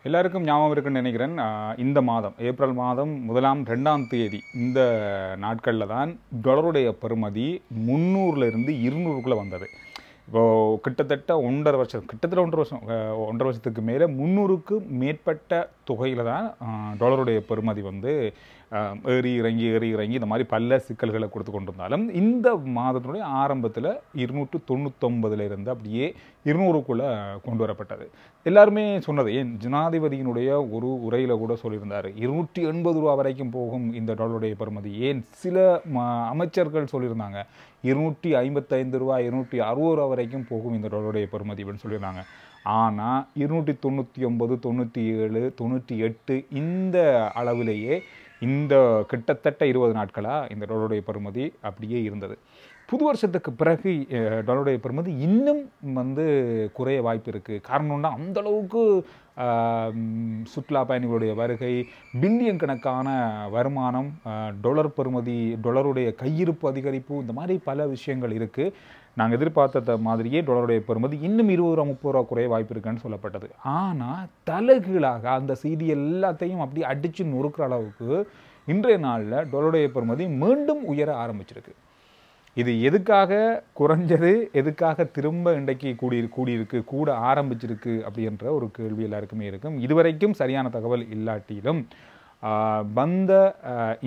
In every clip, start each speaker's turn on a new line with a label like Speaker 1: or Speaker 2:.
Speaker 1: எல்லாருக்கும் ஞாபகம் இருக்குன்னு நினைக்கிறேன். இந்த மாதம் ஏப்ரல் மாதம் 1ஆம் 2ஆம் தேதி இந்த நாட்களில் தான் டாலருடைய பெறுமதி 300லேருந்து 200க்குள்ளே வந்தது. இப்போது கிட்டத்தட்ட 1.5 வருஷத்துக்கு மேலே 300க்கு மேற்பட்ட தொகையில் தான் டாலருடைய பெறுமதி வந்து ஏறி இறங்கி இந்த மாதிரி பல சிக்கல்களை கொடுத்து கொண்டிருந்தாலும் இந்த மாதத்தினுடைய ஆரம்பத்தில் 299 இருந்து அப்படியே 200க்குள்ளே கொண்டு வரப்பட்டது. எல்லாருமே சொன்னது, ஏன் ஜனாதிபதியினுடைய ஒரு உரையில் கூட சொல்லியிருந்தார் 280 ரூபா வரைக்கும் போகும் இந்த டாலருடைய பெறுமதி. ஏன் சில அமைச்சர்கள் சொல்லியிருந்தாங்க 255 ரூபா 260 ரூபா வரைக்கும் போகும் இந்த டாலருடைய பெறுமதி அப்படின்னு சொல்லியிருந்தாங்க. ஆனால் 299, 97, 98 இந்த அளவிலேயே இந்த கிட்டத்தட்ட 20 நாட்களாக இந்த டாலருடைய பெறுமதி அப்படியே இருந்தது. புது வருஷத்துக்கு பிறகு டாலருடைய பெறுமதி இன்னும் வந்து குறைய வாய்ப்பு இருக்குது. காரணம்னா அந்தளவுக்கு சுற்றுலா பயணிகளுடைய வருகை, பில்லியன் கணக்கான வருமானம், டாலர் பெறுமதி, டாலருடைய கையிருப்பு அதிகரிப்பு, இந்த மாதிரி பல விஷயங்கள் இருக்குது. நாங்கள் எதிர்பார்த்த மாதிரியே டாலருடைய பெறுமதி இன்னும் 20 ரூபா 30 ரூபா குறைய வாய்ப்பு இருக்குன்னு சொல்லப்பட்டது. ஆனால் தலைகீழாக அந்த செய்தி எல்லாத்தையும் அப்படி அடித்து நொறுக்கிற அளவுக்கு இன்றைய நாளில் டாலருடைய பெறுமதி மீண்டும் உயர ஆரம்பிச்சிருக்கு. இது எதுக்காக குறைஞ்சது, எதுக்காக திரும்ப இன்றைக்கு கூட ஆரம்பிச்சிருக்கு அப்படின்ற ஒரு கேள்வி எல்லாருக்குமே இருக்கும். இதுவரைக்கும் சரியான தகவல் இல்லாட்டிலும் வந்த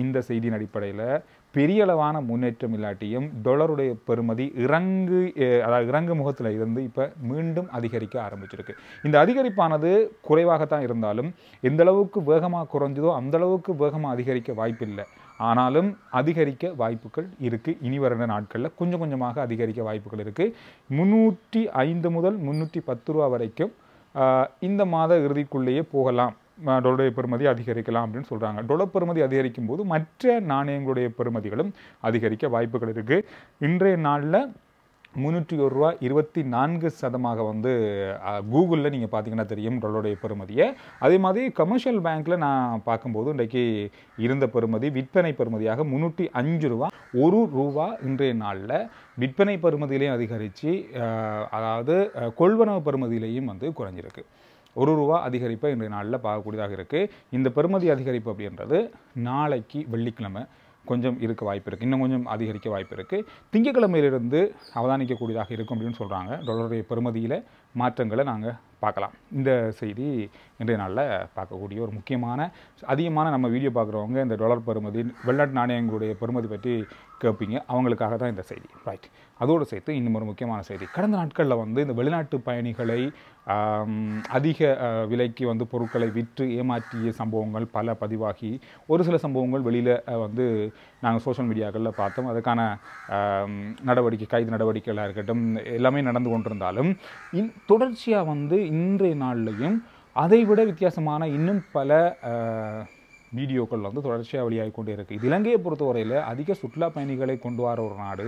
Speaker 1: இந்த செய்தியின் அடிப்படையில் பெரிய அளவான முன்னேற்றம் இல்லாட்டியும் டாலருடைய பெறுமதி இறங்கு முகத்தில் இருந்து இப்போ மீண்டும் அதிகரிக்க ஆரம்பிச்சிருக்கு. இந்த அதிகரிப்பானது குறைவாகத்தான் இருந்தாலும் எந்த அளவுக்கு வேகமாக குறைஞ்சதோ அந்த அளவுக்கு வேகமாக அதிகரிக்க வாய்ப்பில்லை. ஆனாலும் அதிகரிக்க வாய்ப்புகள் இருக்குது. இனி வர நாட்களில் கொஞ்சம் கொஞ்சமாக அதிகரிக்க வாய்ப்புகள் இருக்குது. 305 முதல் 310 ரூபா வரைக்கும் இந்த மாத இறுதிக்குள்ளேயே போகலாம், டாலருடைய பெறுமதி அதிகரிக்கலாம் அப்படின்னு சொல்கிறாங்க. டாலர் பெறுமதி அதிகரிக்கும் போது மற்ற நாணயங்களுடைய பெறுமதிகளும் அதிகரிக்க வாய்ப்புகள் இருக்குது. இன்றைய நாளில் 301 ரூபா 24% வந்து கூகுளில் நீங்கள் பார்த்தீங்கன்னா தெரியும் டாலருடைய பெறுமதியை. அதே மாதிரி கமர்ஷியல் பேங்க்கில் நான் பார்க்கும்போது இன்றைக்கு இருந்த பெறுமதி விற்பனை பெறுமதியாக 305 ரூபா. 1 ரூபா இன்றைய நாளில் விற்பனை பெறுமதியிலையும் அதிகரித்து, அதாவது கொள்வனவு பெறுமதியிலையும் வந்து குறைஞ்சிருக்கு. 1 ரூபா அதிகரிப்பை இன்றைய நாளில் பார்க்கக்கூடியதாக இருக்குது. இந்த பெறுமதி அதிகரிப்பு அப்படின்றது நாளைக்கு வெள்ளிக்கிழமை கொஞ்சம் இருக்க வாய்ப்பு இருக்குது, இன்னும் கொஞ்சம் அதிகரிக்க வாய்ப்பு இருக்குது. திங்கட்கிழமையிலிருந்து அவதானிக்கக்கூடியதாக இருக்கும் அப்படின்னு சொல்கிறாங்க. டாலருடைய பெறுமதியில் மாற்றங்களை நாங்கள் பார்க்கலாம். இந்த செய்தி இன்றைய நாளில் பார்க்கக்கூடிய ஒரு அதிகமான நம்ம வீடியோ பார்க்குறவங்க இந்த டாலர் பெறுமதி, வெளிநாட்டு நாணயங்களுடைய பெறுமதி பற்றி கேட்பீங்க. அவங்களுக்காக தான் இந்த செய்தி. ரைட். அதோடு சேர்த்து இன்னும் ஒரு முக்கியமான செய்தி. கடந்த நாட்களில் வந்து இந்த வெளிநாட்டு பயணிகளை அதிக விலைக்கு வந்து பொருட்களை விற்று ஏமாற்றிய சம்பவங்கள் பல பதிவாகி, ஒரு சில சம்பவங்கள் வெளியில் வந்து நாங்கள் சோஷியல் மீடியாக்களில் பார்த்தோம். அதுக்கான கைது நடவடிக்கைகளாக இருக்கட்டும் எல்லாமே நடந்து கொண்டிருந்தாலும் தொடர்ச்சியாக வந்து இன்றைய நாள்லையும் அதைவிட வித்தியாசமான இன்னும் பல வீடியோக்கள் வந்து தொடர்ச்சியாக வெளியாகி கொண்டே இருக்குது. இது இலங்கையை பொறுத்தவரையில் அதிக சுற்றுலா பயணிகளை கொண்டு வர ஒரு நாடு.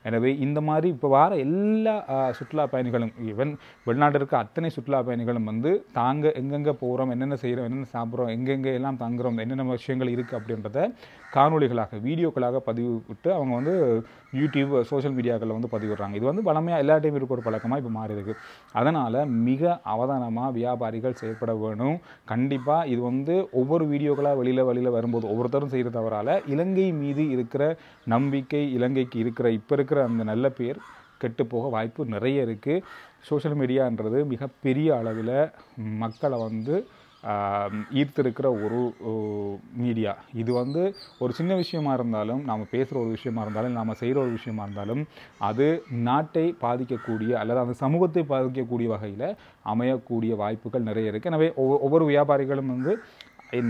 Speaker 1: எனவே இந்த மாதிரி இப்போ வர எல்லா சுற்றுலா பயணிகளும், ஈவன் வெளிநாடு இருக்க அத்தனை சுற்றுலா பயணிகளும் வந்து எங்கெங்கே போகிறோம், என்னென்ன செய்கிறோம், என்னென்ன சாப்பிட்றோம், எங்கெங்கே எல்லாம் தங்குறோம், என்னென்ன விஷயங்கள் இருக்குது அப்படின்றத காணொலிகளாக வீடியோக்களாக பதிவிட்டு அவங்க வந்து யூடியூப் சோஷியல் மீடியாக்களில் வந்து பதிவிடுறாங்க. இது வந்து வளமையாக எல்லா டைம் இருக்க ஒரு பழக்கமாக இப்போ மாறி இருக்குது. அதனால் மிக அவதானமாக வியாபாரிகள் செயல்பட வேணும். கண்டிப்பாக இது வந்து ஒவ்வொரு வீடியோக்களாக வெளியில் வரும்போது ஒவ்வொருத்தரும் செய்கிற தவறால் இலங்கை மீது இருக்கிற நம்பிக்கை, இலங்கைக்கு இருக்கிற இப்போ இருக்கிற அந்த நல்ல பேர் கெட்டுப்போக வாய்ப்பு நிறைய இருக்குது. சோஷியல் மீடியான்றது மிகப்பெரிய அளவில் மக்களை வந்து ஈர்த்திருக்கிற ஒரு மீடியா. இது வந்து ஒரு சின்ன விஷயமா இருந்தாலும், நாம் பேசுகிற ஒரு விஷயமா இருந்தாலும், நாம் செய்கிற ஒரு விஷயமா இருந்தாலும் அது நாட்டை பாதிக்கக்கூடிய அல்லது அந்த சமூகத்தை பாதிக்கக்கூடிய வகையில் அமையக்கூடிய வாய்ப்புகள் நிறைய இருக்குது. எனவே ஒவ்வொரு வியாபாரிகளும் வந்து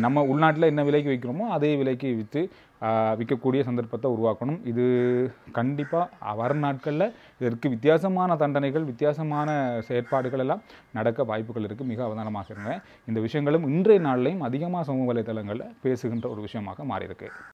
Speaker 1: நம்ம உள்நாட்டில் என்ன விலைக்கு விற்கிறோமோ அதே விலைக்கு விற்கக்கூடிய சந்தர்ப்பத்தை உருவாக்கணும். இது கண்டிப்பாக வரும் நாட்களில் இதற்கு வித்தியாசமான தண்டனைகள், வித்தியாசமான செயற்பாடுகள் எல்லாம் நடக்க வாய்ப்புகள் இருக்குது. மிக அவதானமாக இருங்க. இந்த விஷயங்களும் இன்றைய நாளிலையும் அதிகமாக சமூக வலைதளங்களில் பேசுகின்ற ஒரு விஷயமாக மாறியிருக்கு.